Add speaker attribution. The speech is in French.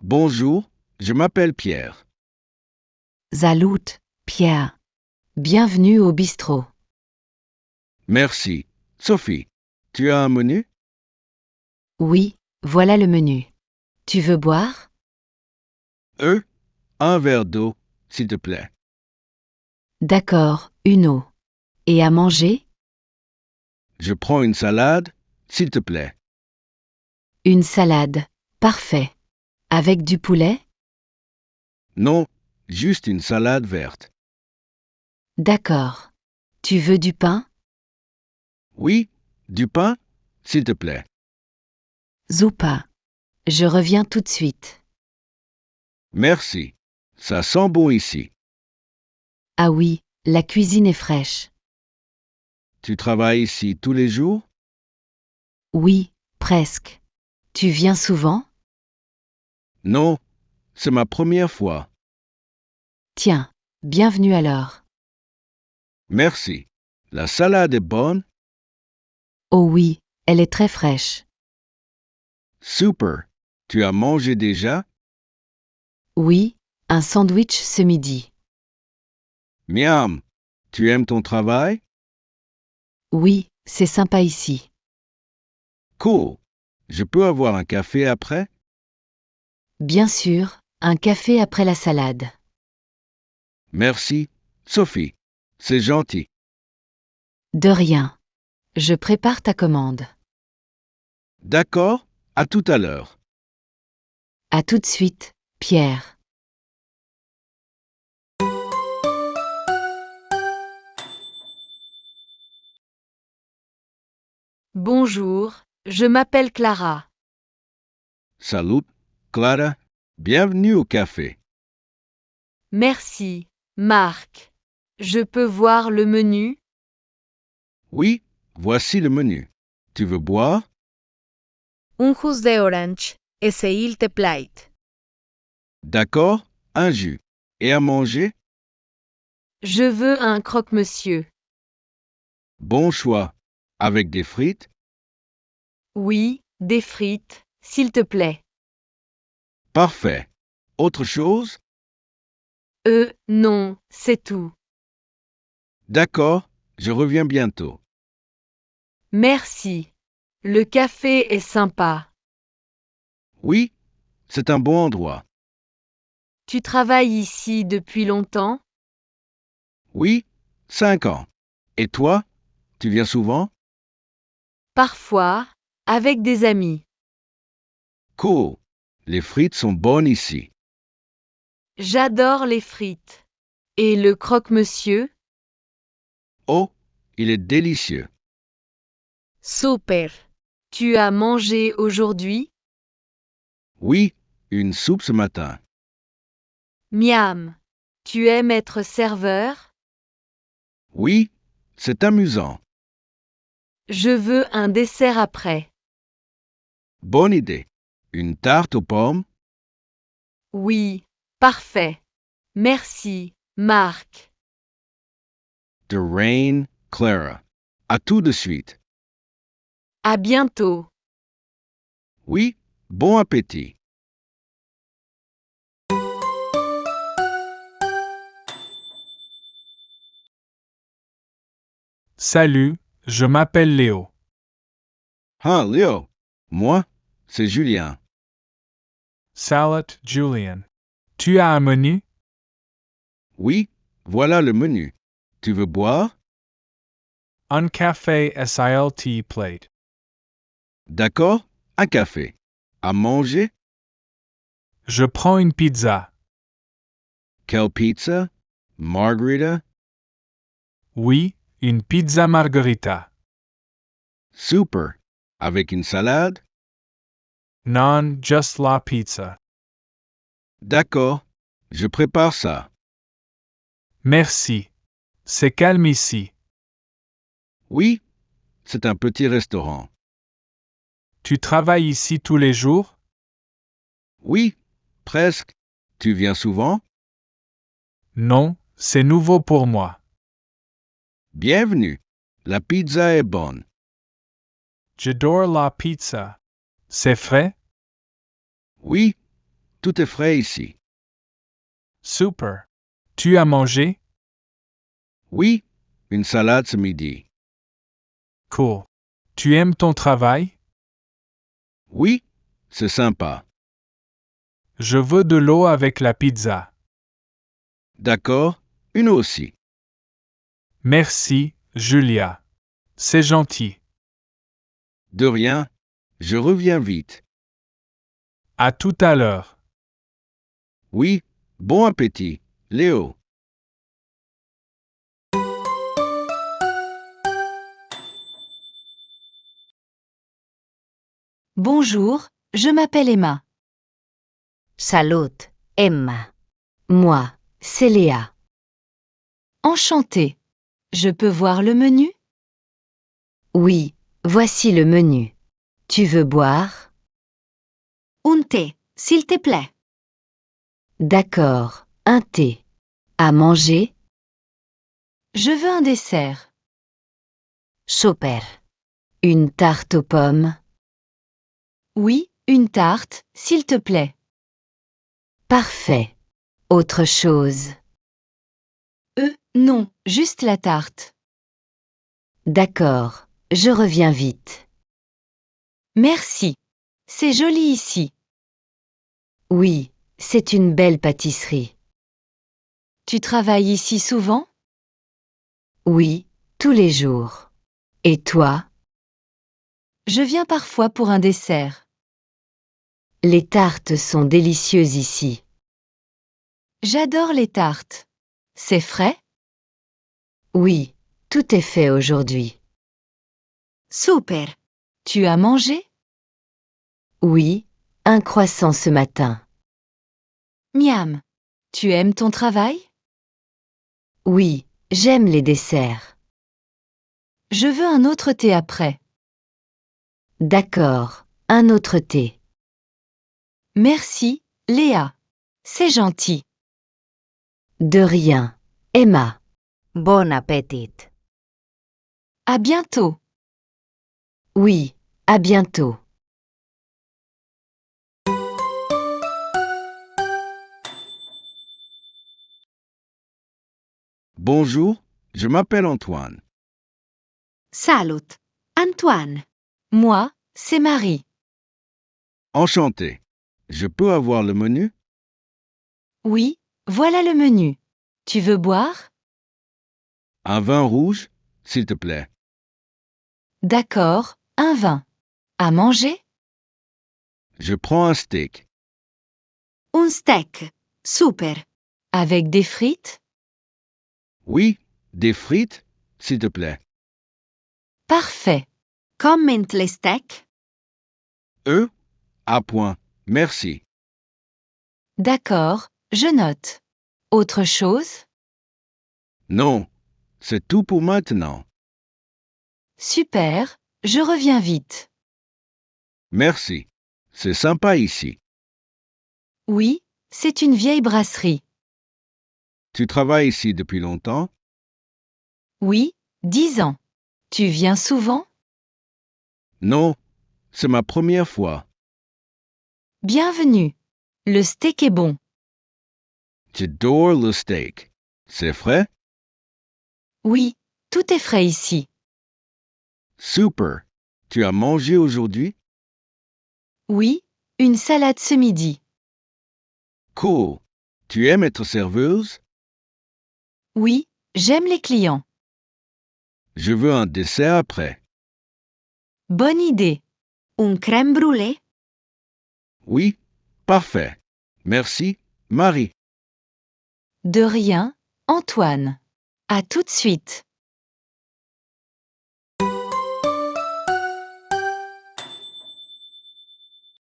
Speaker 1: Bonjour, je m'appelle Pierre.
Speaker 2: Salut, Pierre. Bienvenue au bistrot.
Speaker 1: Merci. Sophie, tu as un menu?
Speaker 2: Oui, voilà le menu. Tu veux boire?
Speaker 1: Un verre d'eau, s'il te plaît.
Speaker 2: D'accord, une eau. Et à manger?
Speaker 1: Je prends une salade, s'il te plaît.
Speaker 2: Une salade. Parfait. Avec du poulet?
Speaker 1: Non, juste une salade verte.
Speaker 2: D'accord. Tu veux du pain?
Speaker 1: Oui, du pain, s'il te plaît.
Speaker 2: Zoupa. Je reviens tout de suite.
Speaker 1: Merci. Ça sent bon ici.
Speaker 2: Ah oui, la cuisine est fraîche.
Speaker 1: Tu travailles ici tous les jours?
Speaker 2: Oui, presque. Tu viens souvent?
Speaker 1: Non, c'est ma première fois.
Speaker 2: Tiens, bienvenue alors.
Speaker 1: Merci. La salade est bonne?
Speaker 2: Oh oui, elle est très fraîche.
Speaker 1: Super. Tu as mangé déjà?
Speaker 2: Oui, un sandwich ce midi.
Speaker 1: Miam. Tu aimes ton travail?
Speaker 2: Oui, c'est sympa ici.
Speaker 1: Cool. Je peux avoir un café après?
Speaker 2: Bien sûr, un café après la salade.
Speaker 1: Merci, Sophie. C'est gentil.
Speaker 2: De rien. Je prépare ta commande.
Speaker 1: D'accord, à tout à l'heure.
Speaker 2: À tout de suite, Pierre. Bonjour, je m'appelle Clara.
Speaker 1: Salut, Clara. Bienvenue au café.
Speaker 2: Merci, Marc. Je peux voir le menu?
Speaker 1: Oui, voici le menu. Tu veux boire?
Speaker 2: Un jus de orange, s'il te plaît.
Speaker 1: D'accord, un jus. Et à manger?
Speaker 2: Je veux un croque-monsieur.
Speaker 1: Bon choix. Avec des frites?
Speaker 2: Oui, des frites, s'il te plaît.
Speaker 1: Parfait. Autre chose?
Speaker 2: Non, c'est tout.
Speaker 1: D'accord, je reviens bientôt.
Speaker 2: Merci. Le café est sympa.
Speaker 1: Oui, c'est un bon endroit.
Speaker 2: Tu travailles ici depuis longtemps?
Speaker 1: Oui, 5 ans. Et toi, tu viens souvent?
Speaker 2: Parfois, avec des amis.
Speaker 1: Cool. Les frites sont bonnes ici.
Speaker 2: J'adore les frites. Et le croque-monsieur?
Speaker 1: Oh, il est délicieux.
Speaker 2: Super. Tu as mangé aujourd'hui?
Speaker 1: Oui, une soupe ce matin.
Speaker 2: Miam. Tu aimes être serveur?
Speaker 1: Oui, c'est amusant.
Speaker 2: Je veux un dessert après.
Speaker 1: Bonne idée. Une tarte aux pommes?
Speaker 2: Oui, parfait. Merci, Marc.
Speaker 1: De Rain, Clara. À tout de suite.
Speaker 2: À bientôt.
Speaker 1: Oui, bon appétit.
Speaker 3: Salut, je m'appelle Léo.
Speaker 1: Ah, Léo. Moi, c'est Julien.
Speaker 3: Salut, Julian. Tu as un menu?
Speaker 1: Oui, voilà le menu. Tu veux boire?
Speaker 3: Un café SILT plate.
Speaker 1: D'accord, un café. À manger?
Speaker 3: Je prends une pizza.
Speaker 1: Quelle pizza? Margarita?
Speaker 3: Oui, une pizza margarita.
Speaker 1: Super. Avec une salade?
Speaker 3: Non, just la pizza.
Speaker 1: D'accord, je prépare ça.
Speaker 3: Merci. C'est calme ici.
Speaker 1: Oui, c'est un petit restaurant.
Speaker 3: Tu travailles ici tous les jours?
Speaker 1: Oui, presque. Tu viens souvent?
Speaker 3: Non, c'est nouveau pour moi.
Speaker 1: Bienvenue. La pizza est bonne.
Speaker 3: J'adore la pizza. C'est frais?
Speaker 1: Oui, tout est frais ici.
Speaker 3: Super. Tu as mangé?
Speaker 1: Oui, une salade ce midi.
Speaker 3: Cool. Tu aimes ton travail?
Speaker 1: Oui, c'est sympa.
Speaker 3: Je veux de l'eau avec la pizza.
Speaker 1: D'accord, une aussi.
Speaker 3: Merci, Julia. C'est gentil.
Speaker 1: De rien, je reviens vite.
Speaker 3: À tout à l'heure.
Speaker 1: Oui, bon appétit, Léo.
Speaker 2: Bonjour, je m'appelle Emma. Salut, Emma. Moi, c'est Léa. Enchantée. Je peux voir le menu? Oui, voici le menu. Tu veux boire? Un thé, s'il te plaît. D'accord, un thé. À manger? Je veux un dessert. Super. Une tarte aux pommes? Oui, une tarte, s'il te plaît. Parfait. Autre chose? Non, juste la tarte. D'accord, je reviens vite. Merci. C'est joli ici. Oui, c'est une belle pâtisserie. Tu travailles ici souvent? Oui, tous les jours. Et toi? Je viens parfois pour un dessert. Les tartes sont délicieuses ici. J'adore les tartes. C'est frais? Oui, tout est fait aujourd'hui. Super. Tu as mangé? Oui, un croissant ce matin. Miam. Tu aimes ton travail? Oui, j'aime les desserts. Je veux un autre thé après. D'accord, un autre thé. Merci, Léa. C'est gentil. De rien, Emma. Bon appétit. À bientôt. Oui, à bientôt.
Speaker 1: Bonjour, je m'appelle Antoine.
Speaker 2: Salut, Antoine. Moi, c'est Marie.
Speaker 1: Enchanté. Je peux avoir le menu?
Speaker 2: Oui, voilà le menu. Tu veux boire?
Speaker 1: Un vin rouge, s'il te plaît.
Speaker 2: D'accord, un vin. À manger?
Speaker 1: Je prends un steak.
Speaker 2: Un steak. Super. Avec des frites?
Speaker 1: Oui, des frites, s'il te plaît.
Speaker 2: Parfait. Comment les steaks?
Speaker 1: À point. Merci.
Speaker 2: D'accord, je note. Autre chose?
Speaker 1: Non, c'est tout pour maintenant.
Speaker 2: Super, je reviens vite.
Speaker 1: Merci. C'est sympa ici.
Speaker 2: Oui, c'est une vieille brasserie.
Speaker 1: Tu travailles ici depuis longtemps?
Speaker 2: Oui, 10 ans. Tu viens souvent?
Speaker 1: Non, c'est ma première fois.
Speaker 2: Bienvenue. Le steak est bon.
Speaker 1: J'adore le steak. C'est frais?
Speaker 2: Oui, tout est frais ici.
Speaker 1: Super. Tu as mangé aujourd'hui?
Speaker 2: Oui, une salade ce midi.
Speaker 1: Cool. Tu aimes être serveuse?
Speaker 2: Oui, j'aime les clients.
Speaker 1: Je veux un dessert après.
Speaker 2: Bonne idée. Un crème brûlée?
Speaker 1: Oui, parfait. Merci, Marie.
Speaker 2: De rien, Antoine. À tout de suite.